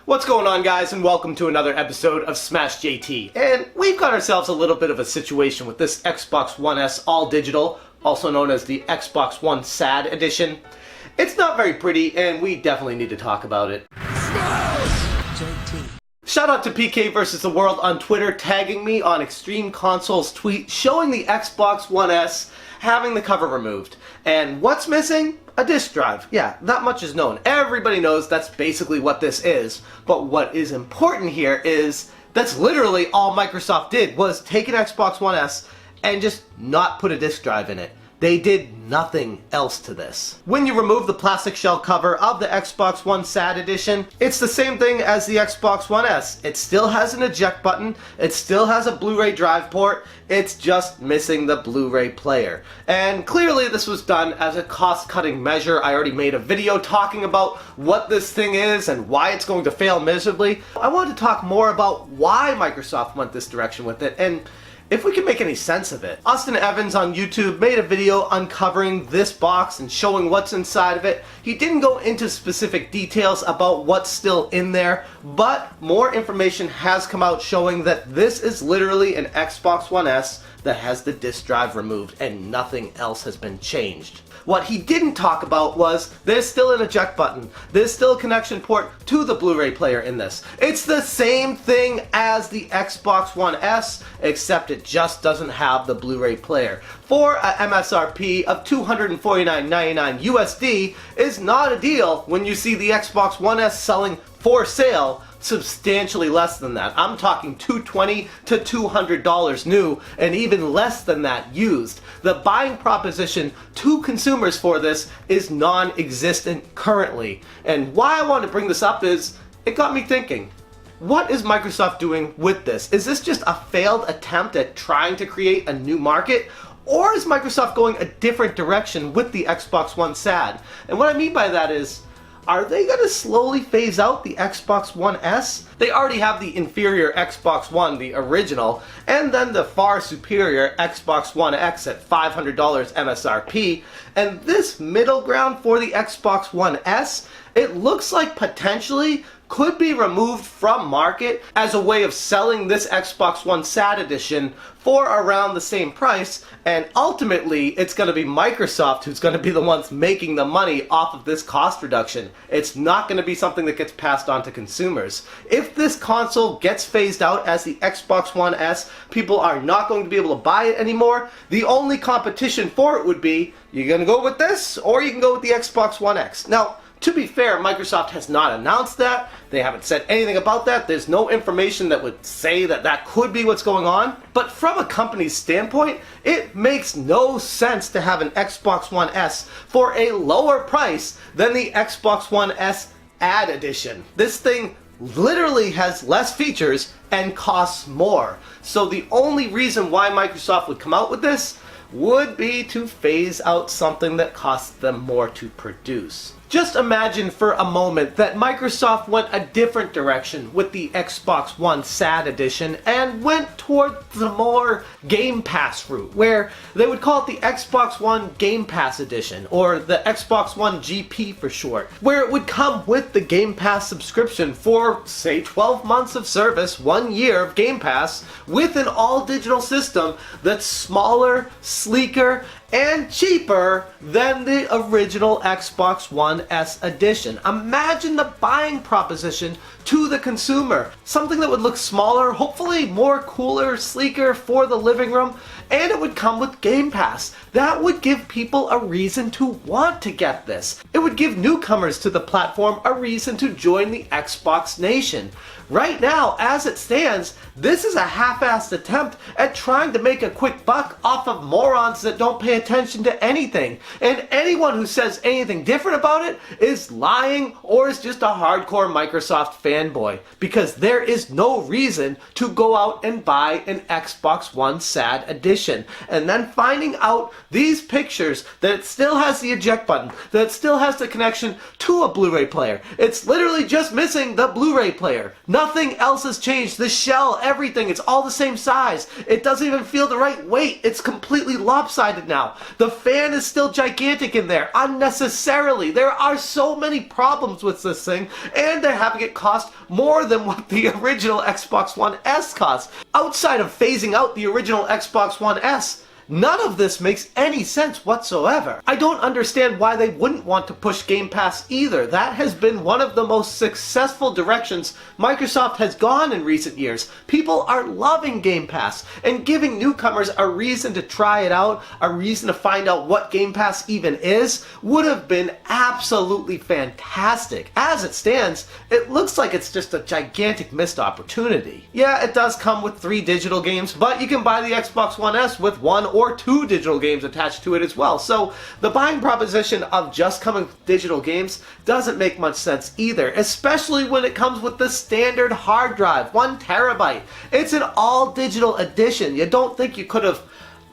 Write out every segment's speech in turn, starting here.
What's going on, guys, and welcome to another episode of Smash JT. And we've got ourselves a little bit of a situation with this Xbox One S All Digital, also known as the Xbox One SAD Edition. It's not very pretty, and we definitely need to talk about it. Smash JT. Shout out to PK vs. the World on Twitter, tagging me on Extreme Console's tweet showing the Xbox One S having the cover removed. And what's missing? A disk drive. Yeah, that much is known. Everybody knows that's basically what this is. But what is important here is that's literally all Microsoft did, was take an Xbox One S and just not put a disk drive in it. They did nothing else to this. When you remove the plastic shell cover of the Xbox One SAD Edition, it's the same thing as the Xbox One S. It still has an eject button, it still has a Blu-ray drive port, it's just missing the Blu-ray player. And clearly this was done as a cost-cutting measure. I already made a video talking about what this thing is and why it's going to fail miserably. I wanted to talk more about why Microsoft went this direction with it, and if we can make any sense of it. Austin Evans on YouTube made a video uncovering this box and showing what's inside of it. He didn't go into specific details about what's still in there, but more information has come out showing that this is literally an Xbox One S that has the disk drive removed and nothing else has been changed. What he didn't talk about was there's still an eject button. There's still a connection port to the Blu-ray player in this. It's the same thing as the Xbox One S, except it just doesn't have the Blu-ray player. For a MSRP of $249.99 USD is not a deal when you see the Xbox One S selling for sale substantially less than that. I'm talking $220 to $200 new, and even less than that used. The buying proposition to consumers for this is non-existent currently. And why I want to bring this up is, it got me thinking. What is Microsoft doing with this? Is this just a failed attempt at trying to create a new market? Or is Microsoft going a different direction with the Xbox One SAD? And what I mean by that is, are they going to slowly phase out the Xbox One S? They already have the inferior Xbox One, the original, and then the far superior Xbox One X at $500 MSRP. And this middle ground for the Xbox One S, it looks like potentially could be removed from market as a way of selling this Xbox One SAD Edition for around the same price, and ultimately it's going to be Microsoft who's going to be the ones making the money off of this cost reduction. It's not going to be something that gets passed on to consumers. If this console gets phased out as the Xbox One S, people are not going to be able to buy it anymore. The only competition for it would be, you're going to go with this or you can go with the Xbox One X. Now, to be fair, Microsoft has not announced that. They haven't said anything about that. There's no information that would say that that could be what's going on. But from a company's standpoint, it makes no sense to have an Xbox One S for a lower price than the Xbox One S Ad Edition. This thing literally has less features and costs more. So the only reason why Microsoft would come out with this would be to phase out something that costs them more to produce. Just imagine for a moment that Microsoft went a different direction with the Xbox One SAD Edition and went toward the more Game Pass route, where they would call it the Xbox One Game Pass Edition, or the Xbox One GP for short, where it would come with the Game Pass subscription for, say, 12 months of service, 1 year of Game Pass, with an all-digital system that's smaller, sleeker, and cheaper than the original Xbox One S Edition. Imagine the buying proposition to the consumer. Something that would look smaller, hopefully more cooler, sleeker for the living room, and it would come with Game Pass. That would give people a reason to want to get this. It would give newcomers to the platform a reason to join the Xbox Nation. Right now, as it stands, this is a half-assed attempt at trying to make a quick buck off of morons that don't pay attention to anything. And anyone who says anything different about it is lying or is just a hardcore Microsoft fanboy, because there is no reason to go out and buy an Xbox One SAD Edition and then finding out these pictures that it still has the eject button, that it still has the connection to a Blu-ray player. It's literally just missing the Blu-ray player. Nothing else has changed. The shell, everything, it's all the same size. It doesn't even feel the right weight. It's completely lopsided now. The fan is still gigantic in there, unnecessarily. There are so many problems with this thing, and they're having it cost cost more than what the original Xbox One S cost. Outside of phasing out the original Xbox One S, none of this makes any sense whatsoever. I don't understand why they wouldn't want to push Game Pass either. That has been one of the most successful directions Microsoft has gone in recent years. People are loving Game Pass, and giving newcomers a reason to try it out, a reason to find out what Game Pass even is, would have been absolutely fantastic. As it stands, it looks like it's just a gigantic missed opportunity. Yeah, it does come with 3 digital games, but you can buy the Xbox One S with 1 or 2 digital games attached to it as well. So the buying proposition of just coming with digital games doesn't make much sense either, especially when it comes with the standard hard drive, 1 terabyte. It's an all digital edition. You don't think you could have,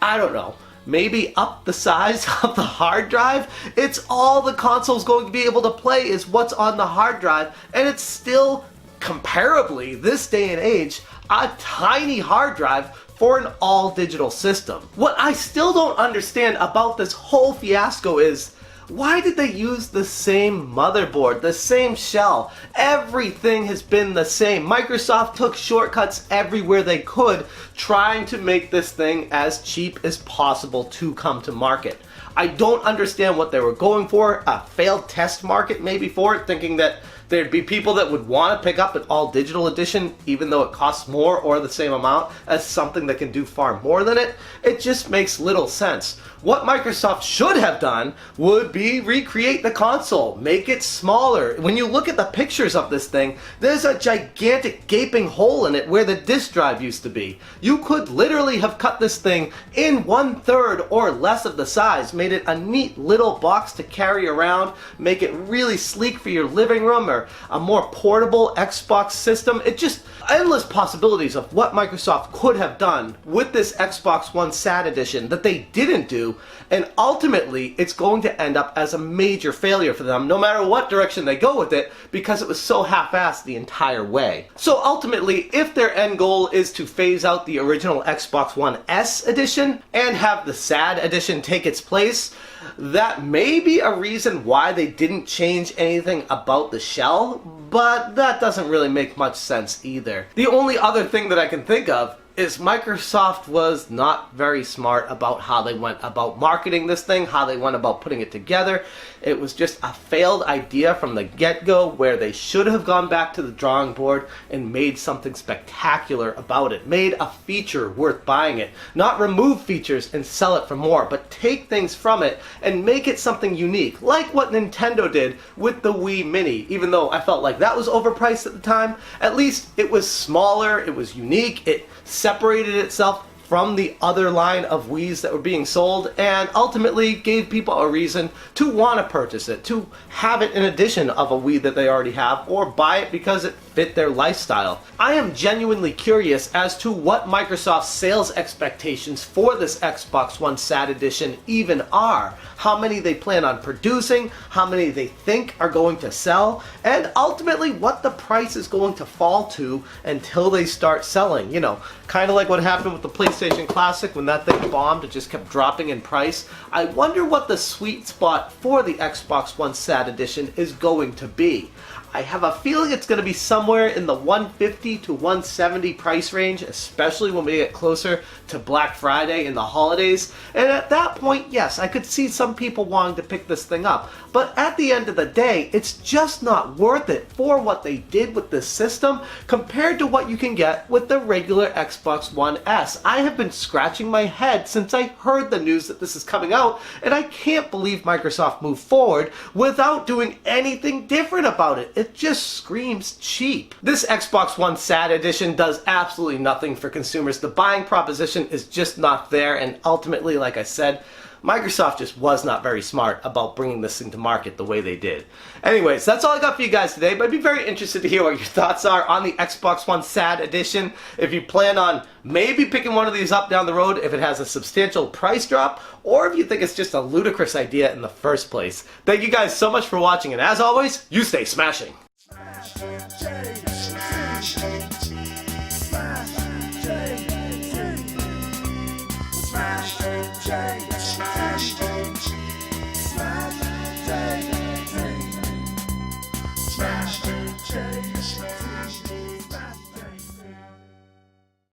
I don't know, maybe up the size of the hard drive? It's all the console's going to be able to play is what's on the hard drive, and it's still comparably, this day and age, a tiny hard drive for an all-digital system. What I still don't understand about this whole fiasco is, why did they use the same motherboard, the same shell? Everything has been the same. Microsoft took shortcuts everywhere they could, trying to make this thing as cheap as possible to come to market. I don't understand what they were going for, a failed test market maybe for it, thinking that there'd be people that would want to pick up an all-digital edition even though it costs more or the same amount as something that can do far more than it. It just makes little sense. What Microsoft should have done would be recreate the console, make it smaller. When you look at the pictures of this thing, there's a gigantic gaping hole in it where the disk drive used to be. You could literally have cut this thing in 1/3 or less of the size, made it a neat little box to carry around, make it really sleek for your living room or a more portable Xbox system. It just, endless possibilities of what Microsoft could have done with this Xbox One SAD edition that they didn't do, and ultimately it's going to end up as a major failure for them no matter what direction they go with it, because it was so half-assed the entire way. So ultimately, if their end goal is to phase out the original Xbox One S edition and have the SAD edition take its place, that may be a reason why they didn't change anything about the shell, but that doesn't really make much sense either. The only other thing that I can think of is Microsoft was not very smart about how they went about marketing this thing, how they went about putting it together. It was just a failed idea from the get-go, where they should have gone back to the drawing board and made something spectacular about it. Made a feature worth buying it. Not remove features and sell it for more, but take things from it and make it something unique, like what Nintendo did with the Wii Mini. Even though I felt like that was overpriced at the time, at least it was smaller, it was unique, it separated itself from the other line of Wiis that were being sold, and ultimately gave people a reason to want to purchase it, to have it in addition of a Wii that they already have, or buy it because it fit their lifestyle. I am genuinely curious as to what Microsoft's sales expectations for this Xbox One SAD edition even are. How many they plan on producing, how many they think are going to sell, and ultimately what the price is going to fall to until they start selling. You know, kind of like what happened with the PlayStation Classic when that thing bombed, it just kept dropping in price. I wonder what the sweet spot for the Xbox One SAD edition is going to be. I have a feeling it's going to be somewhere in the $150 to $170 price range, especially when we get closer to Black Friday and the holidays. And at that point, yes, I could see some people wanting to pick this thing up. But at the end of the day, it's just not worth it for what they did with this system compared to what you can get with the regular Xbox One S. I have been scratching my head since I heard the news that this is coming out, and I can't believe Microsoft moved forward without doing anything different about it. It just screams cheap. This Xbox One SAD edition does absolutely nothing for consumers. The buying proposition is just not there, and ultimately, like I said, Microsoft just was not very smart about bringing this thing to market the way they did. Anyways, that's all I got for you guys today, but I'd be very interested to hear what your thoughts are on the Xbox One SAD edition. If you plan on maybe picking one of these up down the road if it has a substantial price drop, or if you think it's just a ludicrous idea in the first place. Thank you guys so much for watching, and as always, you stay smashing.